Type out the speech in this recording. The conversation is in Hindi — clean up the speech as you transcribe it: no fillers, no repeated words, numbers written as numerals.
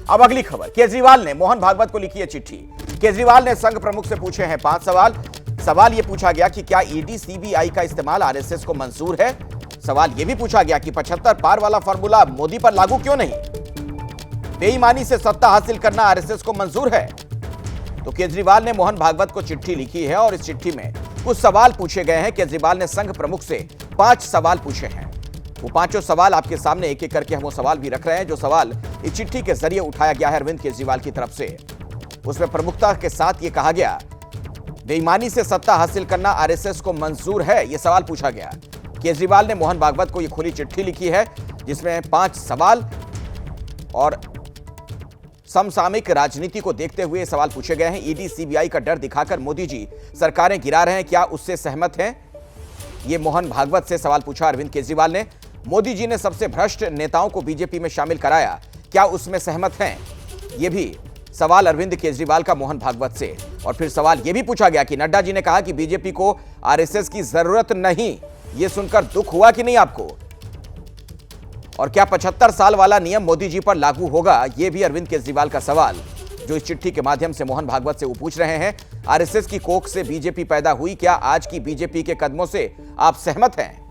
अब अगली खबर, केजरीवाल ने मोहन भागवत को लिखी है चिट्ठी। केजरीवाल ने संघ प्रमुख से पूछे हैं 5 सवाल। सवाल यह पूछा गया कि क्या ईडी सीबीआई का इस्तेमाल आरएसएस को मंजूर है। सवाल यह भी पूछा गया कि 75 पार वाला फॉर्मूला मोदी पर लागू क्यों नहीं। बेईमानी से सत्ता हासिल करना आरएसएस को मंजूर है। तो केजरीवाल ने मोहन भागवत को चिट्ठी लिखी है और इस चिट्ठी में कुछ सवाल पूछे गए हैं। केजरीवाल ने संघ प्रमुख से 5 सवाल पूछे हैं। वो पांचों सवाल आपके सामने एक एक करके हम वो सवाल भी रख रहे हैं जो सवाल इस चिट्ठी के जरिए उठाया गया है अरविंद केजरीवाल की तरफ से। उसमें प्रमुखता के साथ ये कहा गया, बेईमानी से सत्ता हासिल करना आरएसएस को मंजूर है, यह सवाल पूछा गया। केजरीवाल ने मोहन भागवत को यह खुली चिट्ठी लिखी है जिसमें 5 सवाल और समसामयिक राजनीति को देखते हुए सवाल पूछे गए हैं। ईडी सीबीआई का डर दिखाकर मोदी जी सरकारें गिरा रहे हैं, क्या उससे सहमत हैं? ये मोहन भागवत से सवाल पूछा अरविंद केजरीवाल ने। मोदी जी ने सबसे भ्रष्ट नेताओं को बीजेपी में शामिल कराया, क्या उसमें सहमत हैं? ये भी सवाल अरविंद केजरीवाल का मोहन भागवत से। और फिर सवाल यह भी पूछा गया कि नड्डा जी ने कहा कि बीजेपी को आरएसएस की जरूरत नहीं, यह सुनकर दुख हुआ कि नहीं आपको? और क्या 75 साल वाला नियम मोदी जी पर लागू होगा? यह भी अरविंद केजरीवाल का सवाल जो इस चिट्ठी के माध्यम से मोहन भागवत से वो पूछ रहे हैं। आरएसएस की कोख से बीजेपी पैदा हुई, क्या आज की बीजेपी के कदमों से आप सहमत हैं?